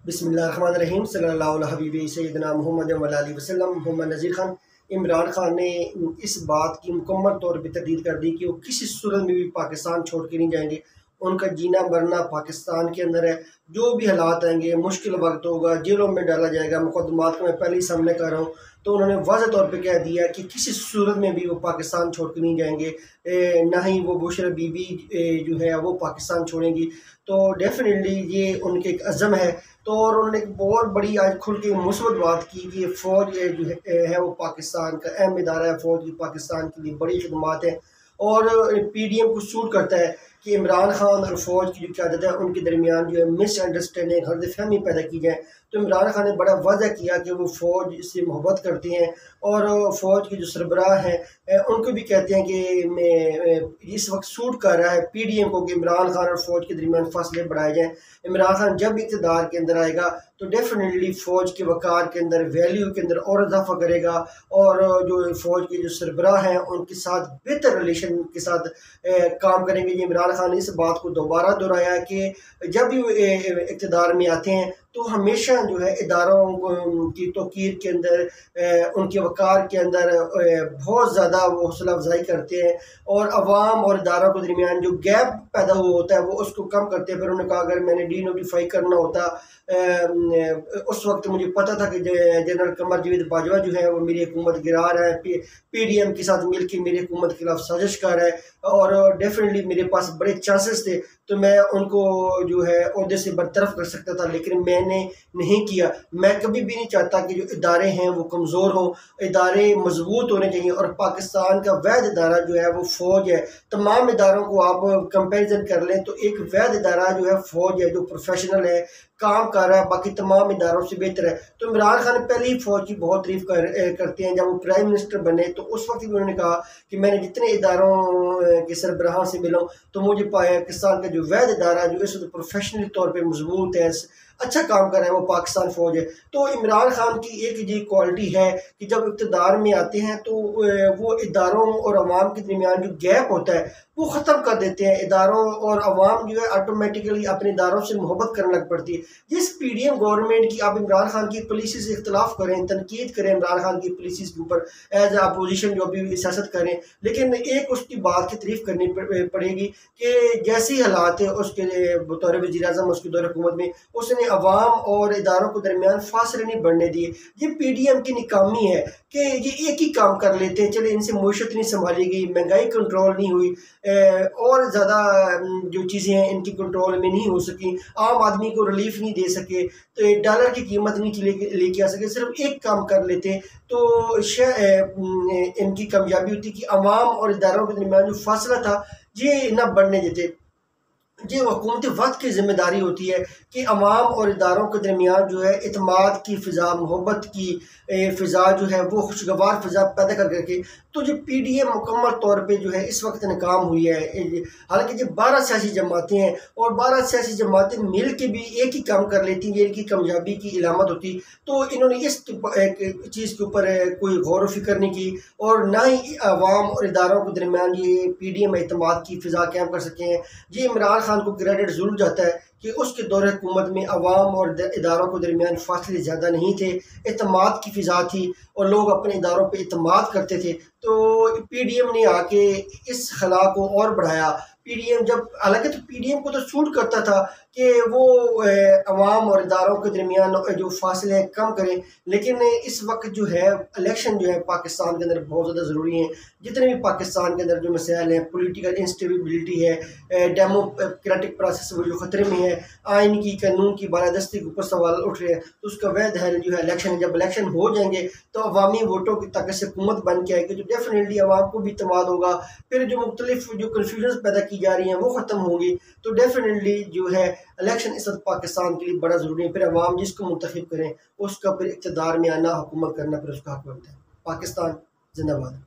बिस्मिल्लाहिर्रहमानिर्रहीम सल्लल्लाहु अलैहि हबीबी सैयदना मुहम्मद वअला आलिहि वसल्लम। मोहम्मद नज़ीर खान इमरान खान ने इस बात की मुकम्मल तौर पर तकदीर कर दी कि वो किसी सूरत में भी पाकिस्तान छोड़ के नहीं जाएंगे। उनका जीना मरना पाकिस्तान के अंदर है। जो भी हालात आएंगे, मुश्किल वक्त होगा, जेलों में डाला जाएगा, मुकदमात को मैं पहले ही सामने कर रहा हूँ, तो उन्होंने वाज़ेह तौर पे कह दिया कि किसी सूरत में भी वो पाकिस्तान छोड़ के नहीं जाएंगे। ना ही वो बुशरा बीबी जो है वो पाकिस्तान छोड़ेंगी। तो डेफिनेटली ये उनके एक अज़म है। तो और उन्होंने एक बहुत बड़ी आज खुल के मुस्बत बात की कि फ़ौज जो है वो पाकिस्तान का अहम इदारा है। फ़ौज की पाकिस्तान के लिए बड़ी खदमात है और PDM को सूट करता है कि इमरान खान और फ़ौज की जो क़यादत है उनके दरमियान जो है मिसअंडरस्टैंडिंग, गलतफ़हमी पैदा की जाए। तो इमरान खान ने बड़ा वाज़ह किया कि वो फ़ौज से मोहब्बत करते हैं और फ़ौज के जो सरबराह हैं उनको भी कहते हैं कि मैं इस वक्त सूट कर रहा है PDM को कि इमरान खान और फ़ौज के दरमियान फासले बढ़ाए जाएँ। इमरान खान जब इक़्तिदार के अंदर आएगा तो डेफिनेटली फ़ौज के वक़ार के अंदर, वैल्यू के अंदर और इजाफा करेगा और जो फ़ौज के जो सरबराह हैं उनके साथ बेहतर रिलेशन के साथ काम करेंगे। ये इमरान खान ने इस बात को दोबारा दोहराया कि जब भी वो इक़्तिदार में आते हैं तो हमेशा जो है इदारों की तौक़ीर के अंदर, उनके वक़ार के अंदर बहुत ज़्यादा वो हौसला अफजाई करते हैं और अवाम और इदारों के दरमियान जो गैप पैदा हुआ होता है वो उसको कम करते हैं। फिर उन्होंने कहा अगर मैंने डीनोटिफाई करना होता उस वक्त मुझे पता था कि जनरल कमर जावेद बाजवा जो है वो मेरी हुकूमत गिरा रहा है, PDM के साथ मिल के मेरी हुकूमत के खिलाफ साजिश कर रहा है और डेफिनेटली मेरे पास बड़े चांसेस थे तो मैं उनको जो है ओहदे से बरतरफ कर सकता था, लेकिन मैंने नहीं किया। मैं कभी भी नहीं चाहता कि जो इदारे हैं वो कमज़ोर हों, इदारे मजबूत होने चाहिए और पाकिस्तान का वैध इदारा जो है वो फ़ौज है। तमाम इदारों को आप कंपेरिजन कर लें तो एक वैध इदारा जो है फ़ौज है, जो प्रोफेशनल है, काम कर रहा है, बाकी तमाम इदारों से बेहतर है। तो इमरान खान पहले ही फ़ौज की बहुत तारीफ करते हैं। जब वो प्राइम मिनिस्टर बने तो उस वक्त भी उन्होंने कहा कि मैंने जितने इदारों के सरबराह से मिला तो मुझे पाकिस्तान का जो वैध इदारा जो इस वक्त प्रोफेशनली तौर पर मजबूत है, अच्छा काम कर रहा है, वो पाकिस्तान फ़ौज है। तो इमरान खान की एक ये क्वालिटी है कि जब इक़्तिदार में आते हैं तो वो इदारों और अवाम के दरमियान जो गैप होता है वो ख़त्म कर देते हैं। इदारों और अवाम जो है ऑटोमेटिकली अपने इदारों से मोहब्बत करने लग पड़ती है। जिस PDM गवर्नमेंट की आप इमरान खान की पॉलिसी से इख्तलाफ करें, तनकीद करें इमरान खान की पॉलिसीज़ के ऊपर एज अपोजिशन जो अभी सियासत करें, लेकिन एक उसकी बात की तारीफ करनी पड़ेगी कि जैसी हालात है उसके बतौर वज़ीर-ए-आज़म उसके दौर हुकूमत में उसने अवाम और इदारों के दरमियान फासले नहीं बढ़ने दिए। ये PDM की नाकामी है कि ये एक ही काम कर लेते हैं, चले इनसे मईशत नहीं संभाली गई, महंगाई कंट्रोल नहीं हुई और ज़्यादा जो चीज़ें हैं इनकी कंट्रोल में नहीं हो सकी, आम आदमी को रिलीफ नहीं दे सके, तो डॉलर की कीमत नहीं लेके आ सके, सिर्फ एक काम कर लेते तो इनकी कामयाबी होती कि अवाम और इदारों के दरमियान जो फासला था ये न बढ़ने देते। ये हुकूमती वक्त की ज़िम्मेदारी होती है कि अवाम और इदारों के दरमियान जो है इत्मीनान की फ़िज़ा, मोहब्बत की फ़िज़ा जो है वो खुशगवार फ़िज़ा पैदा कर करके तो जो PDM मुकम्मल तौर पे जो है इस वक्त नाकाम हुई है। हालांकि जो 12 सियासी जमातें हैं और 12 सियासी जमातें मिल के भी एक ही काम कर लेती हैं, ये इनकी कामयाबी की इलामत होती। तो इन्होंने इस चीज़ के ऊपर कोई गौर व फिक्र नहीं की और ना ही अवाम और इदारों के दरमियान ये PDM इत्मीनान की फ़िज़ा कायम कर सके हैं। ये इमरान खान को क्रेडिट ज़रूर जाता है कि उसके दौर हुकूमत में अवाम और इदारों के दरमियान फासले ज़्यादा नहीं थे, इत्मीनान की फ़िज़ा थी और लोग अपने इदारों पे इत्मीनान करते थे। तो PDM ने आके इस खला को और बढ़ाया। PDM जब हालांकि तो PDM को तो सूट करता था कि वो अवाम और इदारों के दरमियान जो फासले कम करें, लेकिन इस वक्त जो है इलेक्शन जो है पाकिस्तान के अंदर बहुत ज़्यादा ज़रूरी हैं। जितने भी पाकिस्तान के अंदर जो मसाइल हैं, पॉलिटिकल इंस्टेबिलिटी है, डेमोक्रेटिक प्रोसेस वो जो ख़तरे में है, आइन की कानून की बालादस्ती के ऊपर सवाल उठ रहे हैं, तो उसका वैध हल जो है इलेक्शन है। जब इलेक्शन हो जाएंगे तो अवामी वोटों की ताकत से हुकूमत बन के आएगी तो डेफिनेटली अवाम को भी इत्मीनान होगा। फिर जो मुख्तलिफ जो कन्फ्यूजन पैदा की जा रही हैं वो ख़त्म होगी। तो डेफिनेटली जो है इलेक्शन इस वक्त पाकिस्तान के लिए बड़ा ज़रूरी है। फिर अवाम जिसको मुंतखब करें उसका फिर इक़्तिदार में आना, हुकूमत करना फिर उसका हक बनता है। पाकिस्तान जिंदाबाद।